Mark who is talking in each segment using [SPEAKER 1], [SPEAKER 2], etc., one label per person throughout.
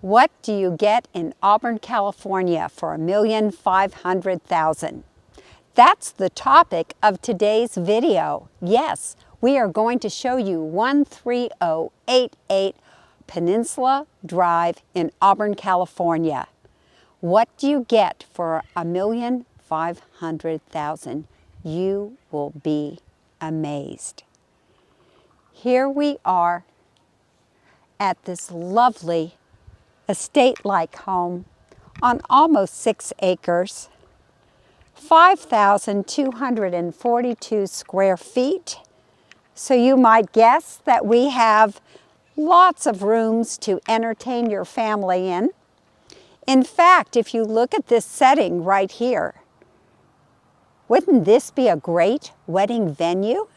[SPEAKER 1] What do you get in Auburn, California for $1,500,000? That's the topic of today's video. Yes, we are going to show you 13088 Peninsula Drive in Auburn, California. What do you get for $1,500,000? You will be amazed. Here we are at this lovely estate-like home on almost 6 acres, 5,242 square feet. So you might guess that we have lots of rooms to entertain your family in. In fact, if you look at this setting right here, wouldn't this be a great wedding venue?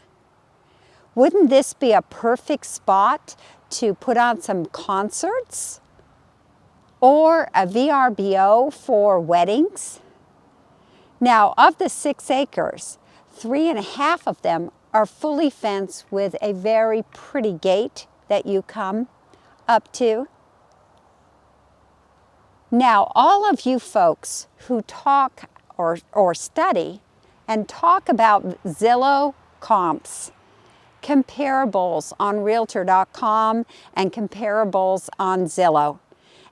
[SPEAKER 1] Wouldn't this be a perfect spot to put on some concerts? Or a VRBO for weddings? Now, of the 6 acres, 3.5 of them are fully fenced with a very pretty gate that you come up to. Now, all of you folks who talk or study and talk about Zillow comps, comparables on Realtor.com and comparables on Zillow,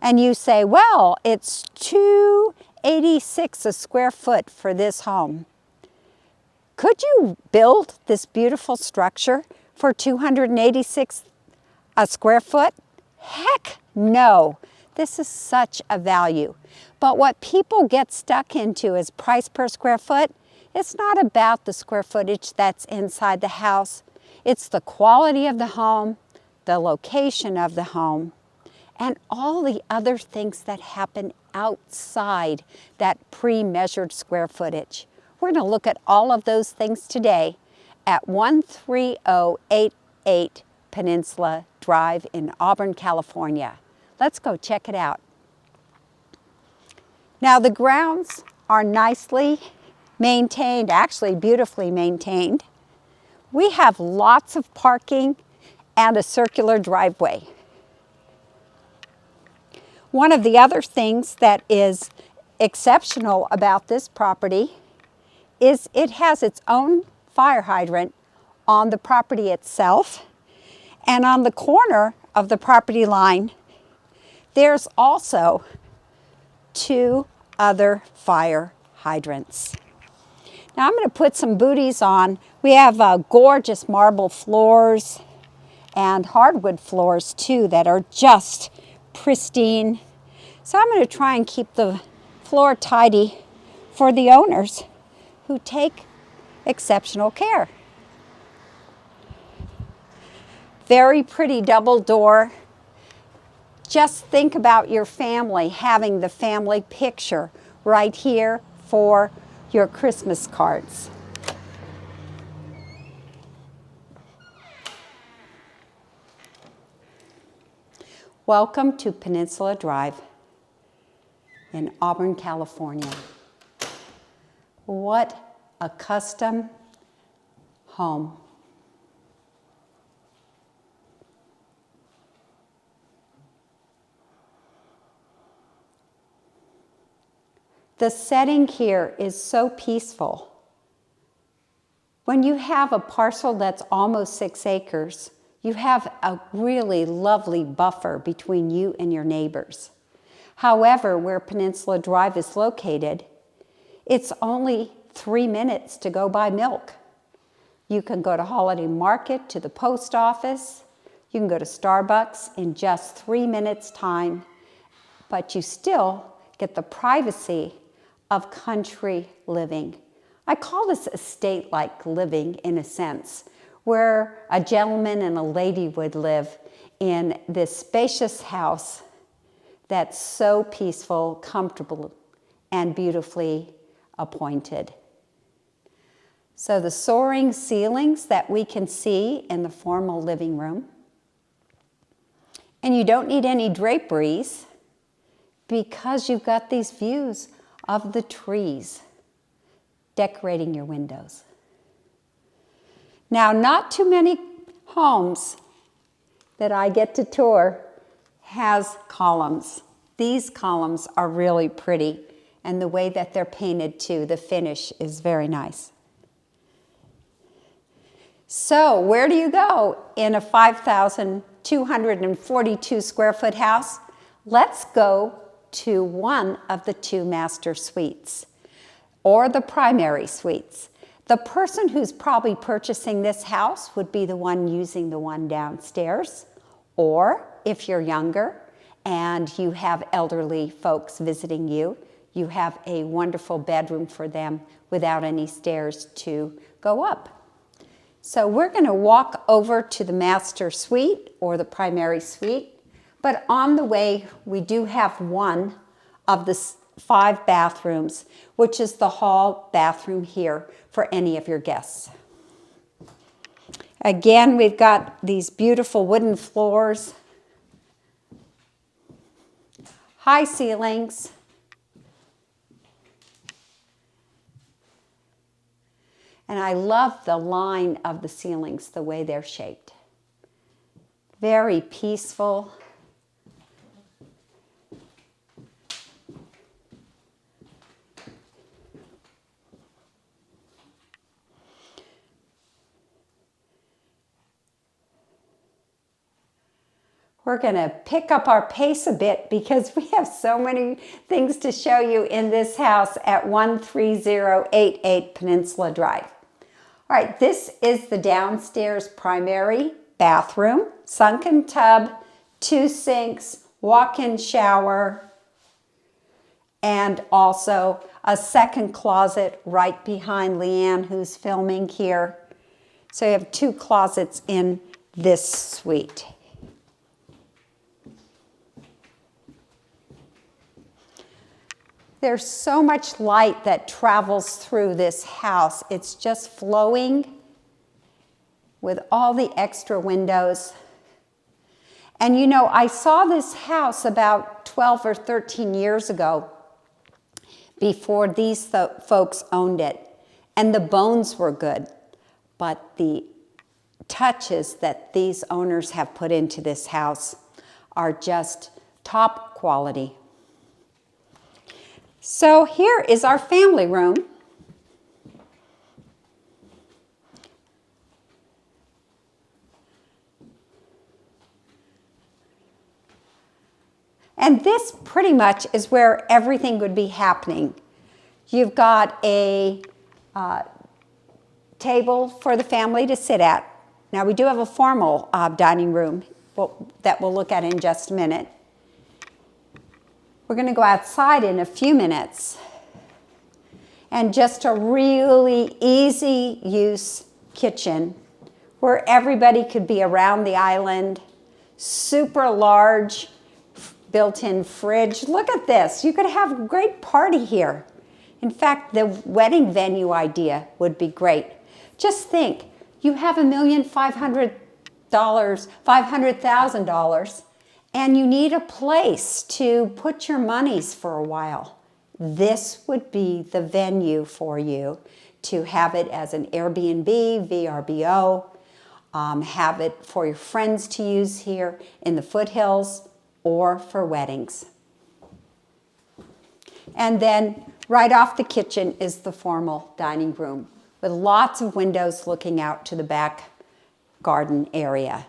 [SPEAKER 1] and you say, well, it's $286 a square foot for this home. Could you build this beautiful structure for $286 a square foot? Heck no. This is such a value. But what people get stuck into is price per square foot. It's not about the square footage that's inside the house. It's the quality of the home, the location of the home, and all the other things that happen outside that pre-measured square footage. We're going to look at all of those things today at 13088 Peninsula Drive in Auburn, California. Let's go check it out. Now, the grounds are nicely maintained, actually beautifully maintained. We have lots of parking and a circular driveway. One of the other things that is exceptional about this property is it has its own fire hydrant on the property itself. And on the corner of the property line, there's also 2 other fire hydrants. Now I'm going to put some booties on. We have gorgeous marble floors and hardwood floors too that are just pristine. So I'm going to try and keep the floor tidy for the owners who take exceptional care. Very pretty double door. Just think about your family having the family picture right here for your Christmas cards. Welcome to Peninsula Drive in Auburn, California. What a custom home. The setting here is so peaceful. When you have a parcel that's almost 6 acres, you have a really lovely buffer between you and your neighbors. However, where Peninsula Drive is located, it's only 3 minutes to go buy milk. You can go to Holiday Market, to the post office. You can go to Starbucks in just 3 minutes time, but you still get the privacy of country living. I call this estate-like living in a sense, where a gentleman and a lady would live in this spacious house that's so peaceful, comfortable, and beautifully appointed. So the soaring ceilings that we can see in the formal living room. And you don't need any draperies because you've got these views of the trees decorating your windows. Now, not too many homes that I get to tour has columns. These columns are really pretty, and the way that they're painted too, the finish is very nice. So where do you go in a 5,242 square foot house? Let's go to one of the two master suites or the primary suites. The person who's probably purchasing this house would be the one using the one downstairs, or if you're younger and you have elderly folks visiting you, you have a wonderful bedroom for them without any stairs to go up. So we're going to walk over to the master suite or the primary suite, but on the way we do have one of the 5 bathrooms, which is the hall bathroom here for any of your guests. Again, we've got these beautiful wooden floors, high ceilings, and I love the line of the ceilings, the way they're shaped. Very peaceful. We're going to pick up our pace a bit because we have so many things to show you in this house at 13088 Peninsula Drive. All right, this is the downstairs primary bathroom, sunken tub, 2 sinks, walk-in shower, and also a second closet right behind Leanne, who's filming here. So you have 2 closets in this suite. There's so much light that travels through this house. It's just flowing with all the extra windows. And you know, I saw this house about 12 or 13 years ago before these folks owned it. And the bones were good, but the touches that these owners have put into this house are just top quality. So here is our family room. And this pretty much is where everything would be happening. You've got a table for the family to sit at. Now we do have a formal dining room that we'll look at in just a minute. We're going to go outside in a few minutes. And just a really easy use kitchen where everybody could be around the island. Super large built-in fridge. Look at this. You could have a great party here. In fact, the wedding venue idea would be great. Just think, you have $500,000 and you need a place to put your monies for a while. This would be the venue for you to have it as an Airbnb, VRBO, have it for your friends to use here in the foothills or for weddings. And then right off the kitchen is the formal dining room with lots of windows looking out to the back garden area.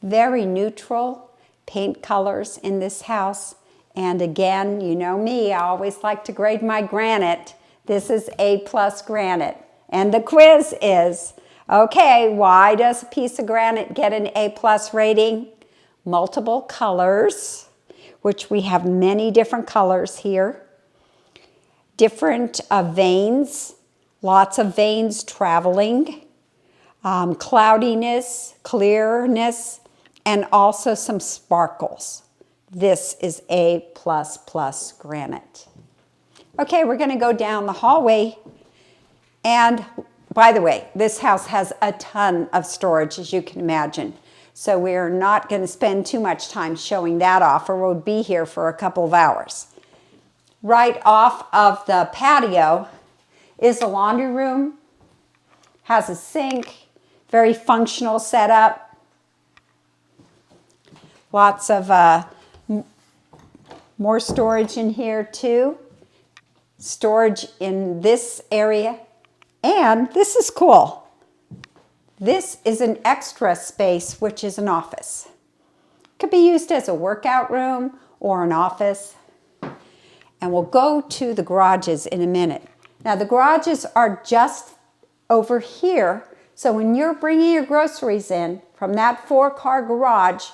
[SPEAKER 1] Very neutral paint colors in this house. And again, you know me, I always like to grade my granite. This is A+ granite. And the quiz is, okay, why does a piece of granite get an A+ rating? Multiple colors, which we have many different colors here. Different veins, lots of veins traveling. Cloudiness, clearness, and also some sparkles. This is A++ granite. Okay, we're going to go down the hallway, and by the way, this house has a ton of storage, as you can imagine. So we're not going to spend too much time showing that off, or we'll be here for a couple of hours. Right off of the patio is a laundry room, has a sink, very functional setup. Lots of more storage in here too. Storage in this area. And this is cool. This is an extra space, which is an office. Could be used as a workout room or an office. And we'll go to the garages in a minute. Now the garages are just over here. So when you're bringing your groceries in from that 4-car garage,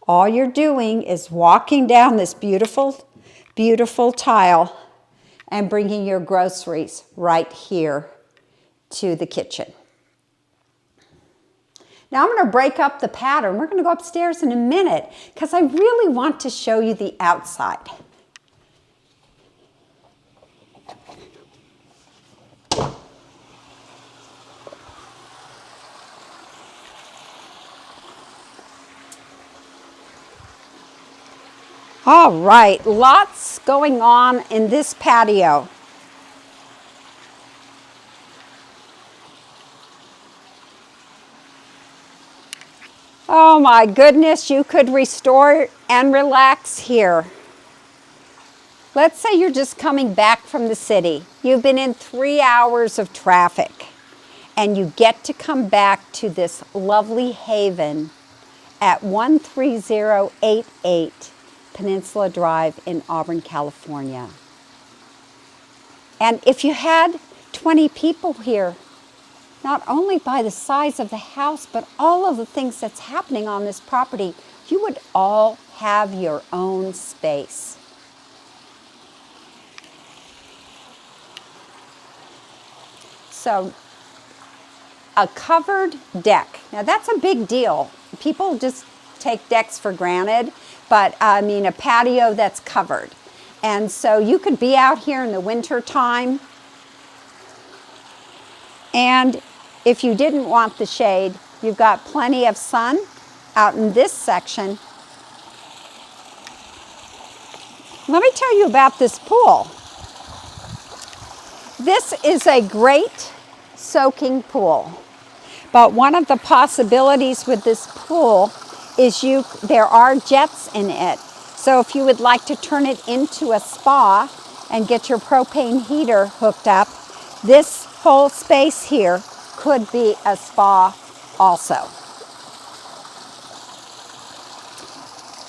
[SPEAKER 1] all you're doing is walking down this beautiful, beautiful tile and bringing your groceries right here to the kitchen. Now I'm going to break up the pattern. We're going to go upstairs in a minute because I really want to show you the outside. All right, lots going on in this patio. Oh my goodness, you could restore and relax here. Let's say you're just coming back from the city. You've been in 3 hours of traffic and you get to come back to this lovely haven at 13088 Peninsula Drive in Auburn, California. And if you had 20 people here, not only by the size of the house, but all of the things that's happening on this property, you would all have your own space. So, a covered deck. Now that's a big deal. People just take decks for granted, but I mean a patio that's covered. And so you could be out here in the winter time, and if you didn't want the shade, you've got plenty of sun out in this section. Let me tell you about this pool. This is a great soaking pool. But one of the possibilities with this pool is there are jets in it. So if you would like to turn it into a spa and get your propane heater hooked up, this whole space here could be a spa also.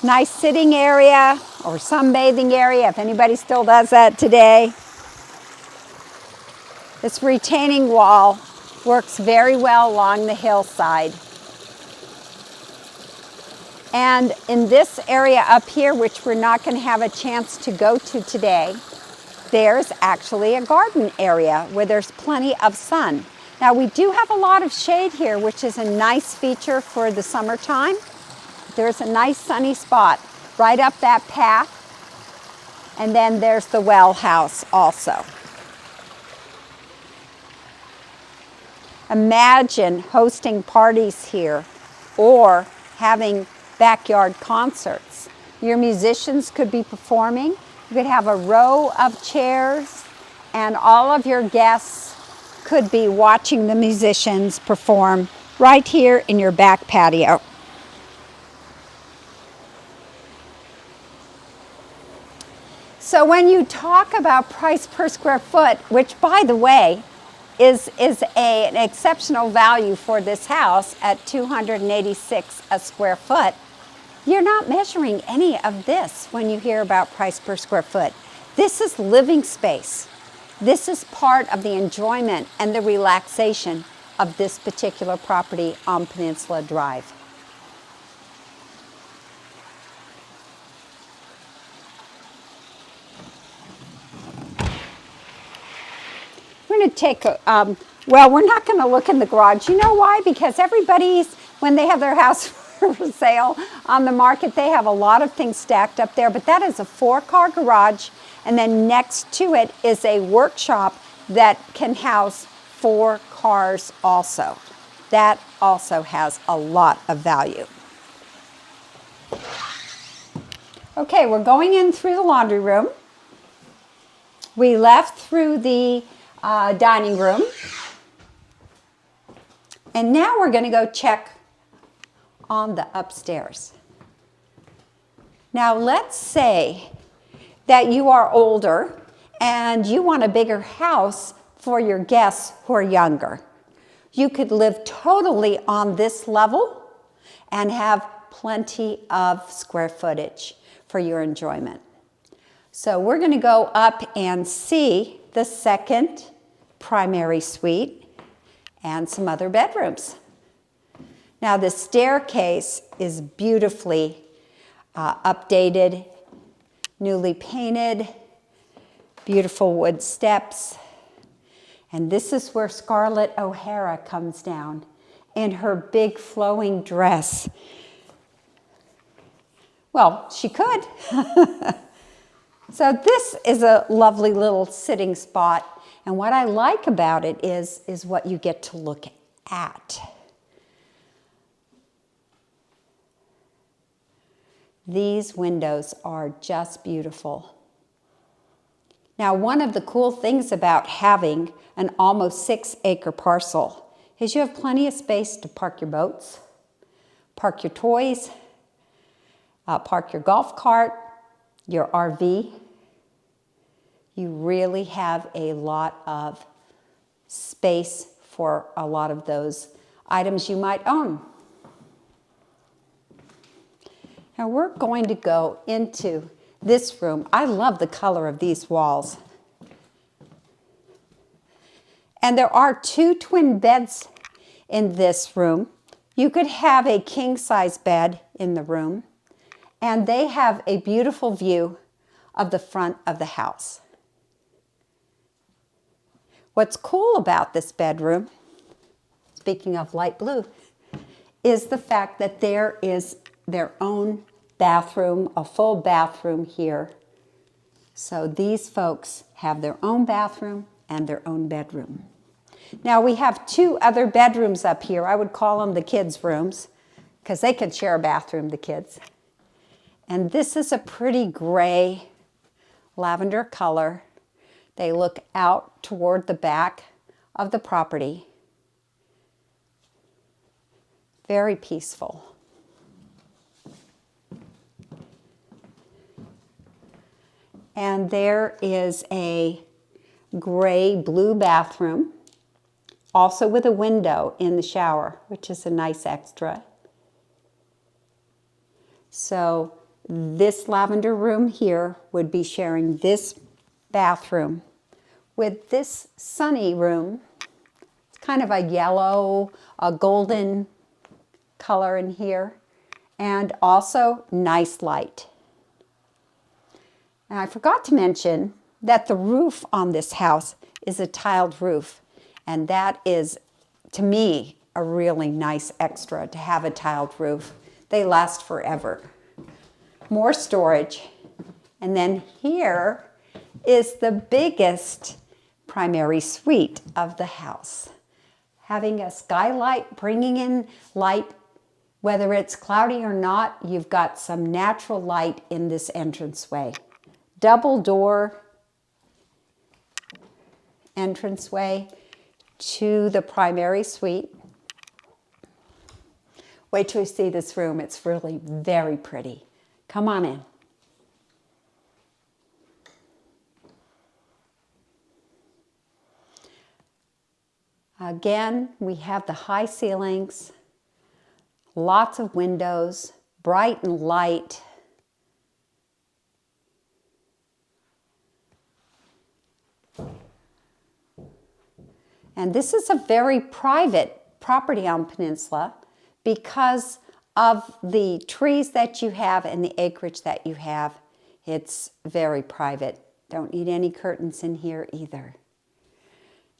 [SPEAKER 1] Nice sitting area or sunbathing area, if anybody still does that today. This retaining wall works very well along the hillside. And in this area up here, which we're not going to have a chance to go to today, there's actually a garden area where there's plenty of sun. Now we do have a lot of shade here, which is a nice feature for the summertime. There's a nice sunny spot right up that path. And then there's the well house also. Imagine hosting parties here or having backyard concerts. Your musicians could be performing. You could have a row of chairs and all of your guests could be watching the musicians perform right here in your back patio. So when you talk about price per square foot, which by the way is an exceptional value for this house at $286 a square foot, you're not measuring any of this when you hear about price per square foot. This is living space. This is part of the enjoyment and the relaxation of this particular property on Peninsula Drive. We're going to take well, we're not going to look in the garage. You know why? Because everybody's, when they have their house for sale on the market, they have a lot of things stacked up there. But that is a 4-car garage. And then next to it is a workshop that can house 4 cars also. That also has a lot of value. Okay, we're going in through the laundry room. We left through the dining room. And now we're going to go check on the upstairs. Now let's say that you are older and you want a bigger house for your guests who are younger. You could live totally on this level and have plenty of square footage for your enjoyment. So we're going to go up and see the second primary suite and some other bedrooms. Now the staircase is beautifully updated, newly painted, beautiful wood steps. And this is where Scarlett O'Hara comes down in her big flowing dress. Well, she could. So this is a lovely little sitting spot. And what I like about it is what you get to look at. These windows are just beautiful. Now, one of the cool things about having an almost 6-acre parcel is you have plenty of space to park your boats, park your toys, park your golf cart, your RV. You really have a lot of space for a lot of those items you might own. Now we're going to go into this room. I love the color of these walls. And there are 2 twin beds in this room. You could have a king-size bed in the room, and they have a beautiful view of the front of the house. What's cool about this bedroom, speaking of light blue, is the fact that there is their own bathroom, a full bathroom here. So these folks have their own bathroom and their own bedroom. Now we have 2 other bedrooms up here. I would call them the kids' rooms because they can share a bathroom, the kids. And this is a pretty gray lavender color. They look out toward the back of the property. Very peaceful. And there is a gray-blue bathroom, also with a window in the shower, which is a nice extra. So this lavender room here would be sharing this bathroom with this sunny room. It's kind of a yellow, a golden color in here, and also nice light. And I forgot to mention that the roof on this house is a tiled roof, and that is, to me, a really nice extra to have a tiled roof. They last forever. More storage. And then here is the biggest primary suite of the house. Having a skylight, bringing in light, whether it's cloudy or not, you've got some natural light in this entranceway. Double door entranceway to the primary suite. Wait till you see this room. It's really very pretty. Come on in. Again, we have the high ceilings, lots of windows, bright and light. And this is a very private property on Peninsula because of the trees that you have and the acreage that you have. It's very private. Don't need any curtains in here either.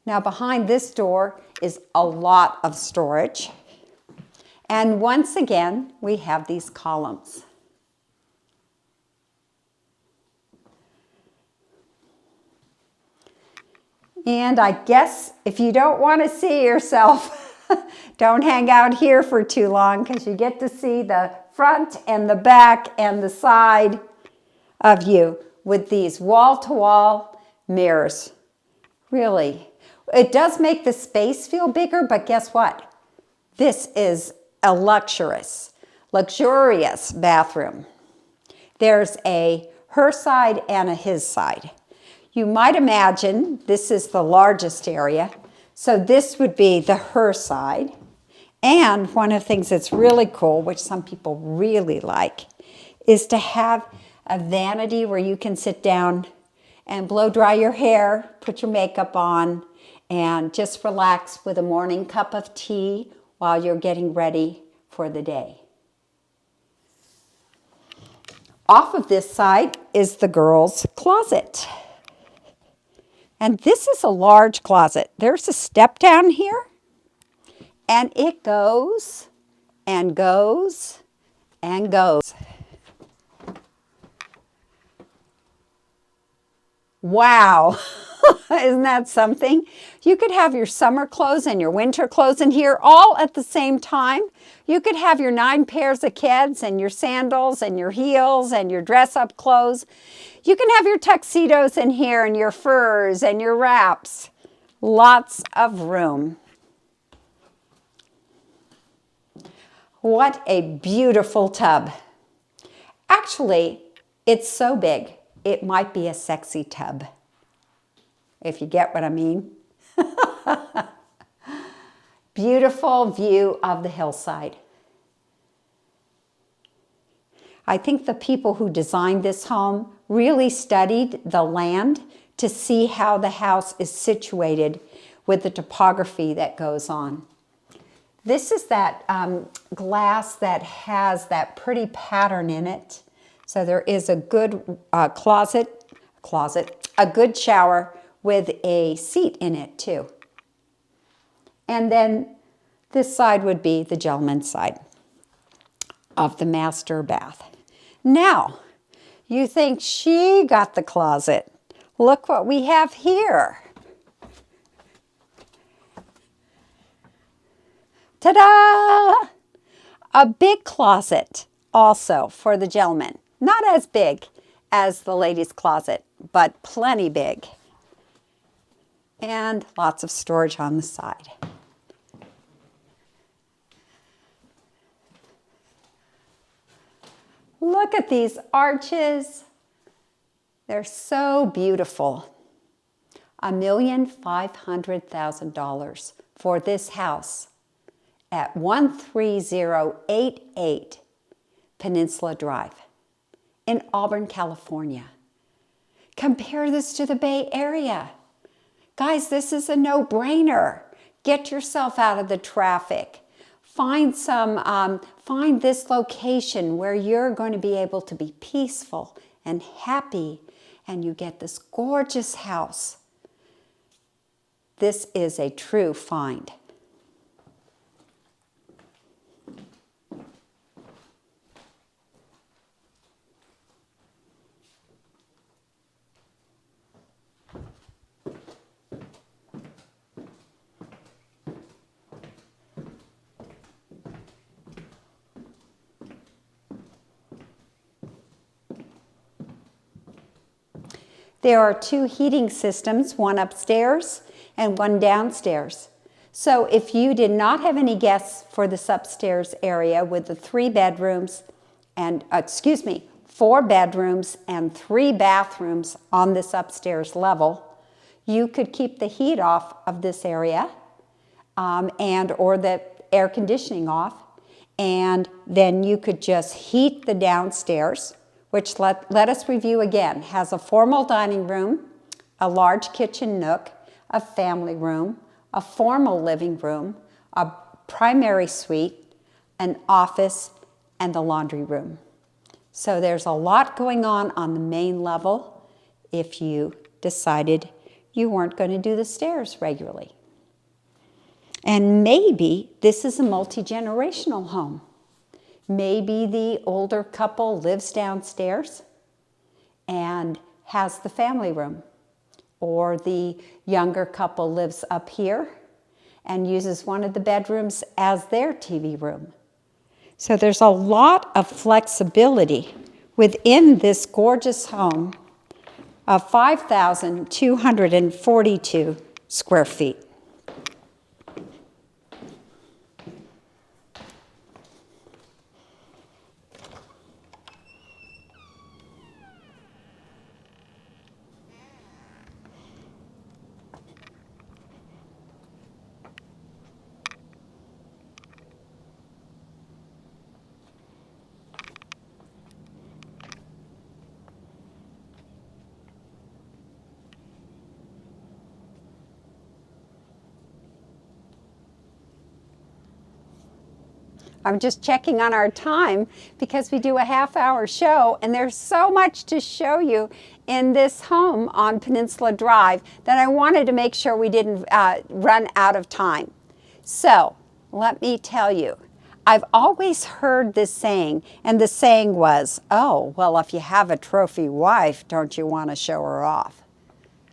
[SPEAKER 1] Now behind this door is a lot of storage. And once again, we have these columns. And I guess if you don't want to see yourself, don't hang out here for too long because you get to see the front and the back and the side of you with these wall-to-wall mirrors. Really. It does make the space feel bigger, but guess what? This is a luxurious bathroom. There's a her side and a his side. You might imagine this is the largest area, so this would be the her side. And one of the things that's really cool, which some people really like, is to have a vanity where you can sit down and blow dry your hair, put your makeup on, and just relax with a morning cup of tea while you're getting ready for the day. Off of this side is the girls' closet. And this is a large closet. There's a step down here, and it goes and goes and goes. Wow, isn't that something? You could have your summer clothes and your winter clothes in here all at the same time. You could have your 9 pairs of kids and your sandals and your heels and your dress-up clothes. You can have your tuxedos in here and your furs and your wraps. Lots of room. What a beautiful tub. Actually, it's so big, it might be a sexy tub, if you get what I mean. Beautiful view of the hillside. I think the people who designed this home really studied the land to see how the house is situated with the topography that goes on. This is that glass that has that pretty pattern in it. So there is a good a good shower with a seat in it too. And then this side would be the gentleman's side of the master bath. Now, you think she got the closet. Look what we have here. Ta-da! A big closet also for the gentleman. Not as big as the ladies' closet, but plenty big. And lots of storage on the side. Look at these arches. They're so beautiful. $1,500,000 for this house at 13088 Peninsula Drive in Auburn, California. Compare this to the Bay Area. Guys, this is a no-brainer. Get yourself out of the traffic. Find this location where you're going to be able to be peaceful and happy, and you get this gorgeous house. This is a true find. There are 2 heating systems, one upstairs and one downstairs. So if you did not have any guests for this upstairs area with the 4 bedrooms and 3 bathrooms on this upstairs level, you could keep the heat off of this area or the air conditioning off, and then you could just heat the downstairs, which let us review again, has a formal dining room, a large kitchen nook, a family room, a formal living room, a primary suite, an office, and a laundry room. So there's a lot going on the main level if you decided you weren't going to do the stairs regularly. And maybe this is a multi-generational home. Maybe the older couple lives downstairs and has the family room. or the younger couple lives up here and uses one of the bedrooms as their TV room. So there's a lot of flexibility within this gorgeous home of 5,242 square feet. I'm just checking on our time because we do a half-hour show, and there's so much to show you in this home on Peninsula Drive that I wanted to make sure we didn't run out of time. So let me tell you, I've always heard this saying, and the saying was, oh, well, if you have a trophy wife, don't you want to show her off?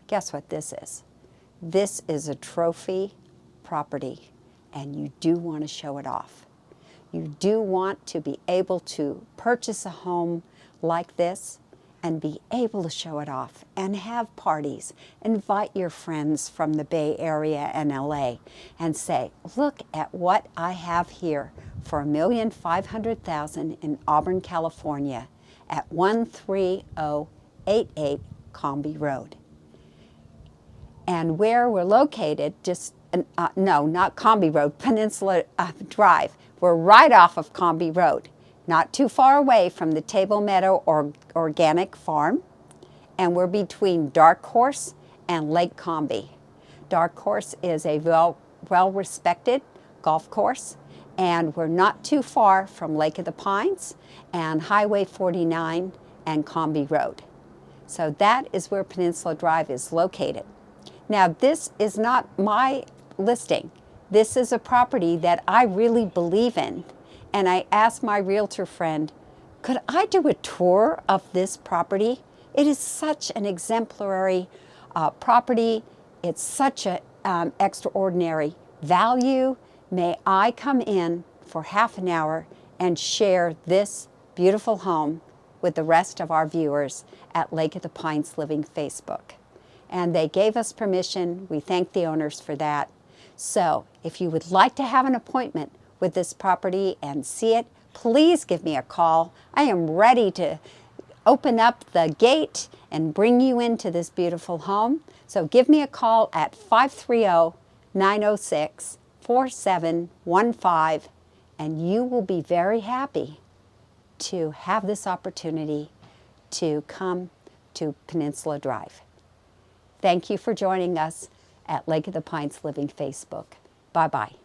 [SPEAKER 1] Guess what this is? This is a trophy property, and you do want to show it off. You do want to be able to purchase a home like this and be able to show it off and have parties. Invite your friends from the Bay Area and LA and say, look at what I have here for $1,500,000 in Auburn, California at 13088 Comby Road. And where we're located, no, not Comby Road, Peninsula Drive. We're right off of Comby Road, not too far away from the Table Meadow Organic Farm, and we're between Dark Horse and Lake Comby. Dark Horse is a well-respected golf course, and we're not too far from Lake of the Pines and Highway 49 and Comby Road. So that is where Peninsula Drive is located. Now, this is not my listing. This is a property that I really believe in, and I asked my realtor friend, could I do a tour of this property? It is such an exemplary property. It's such an extraordinary value. May I come in for half an hour and share this beautiful home with the rest of our viewers at Lake of the Pines Living Facebook? And they gave us permission. We thank the owners for that. So if you would like to have an appointment with this property and see it, please give me a call. I am ready to open up the gate and bring you into this beautiful home. So give me a call at 530-906-4715, and you will be very happy to have this opportunity to come to Peninsula Drive. Thank you for joining us at Lake of the Pines Living Facebook. Bye-bye.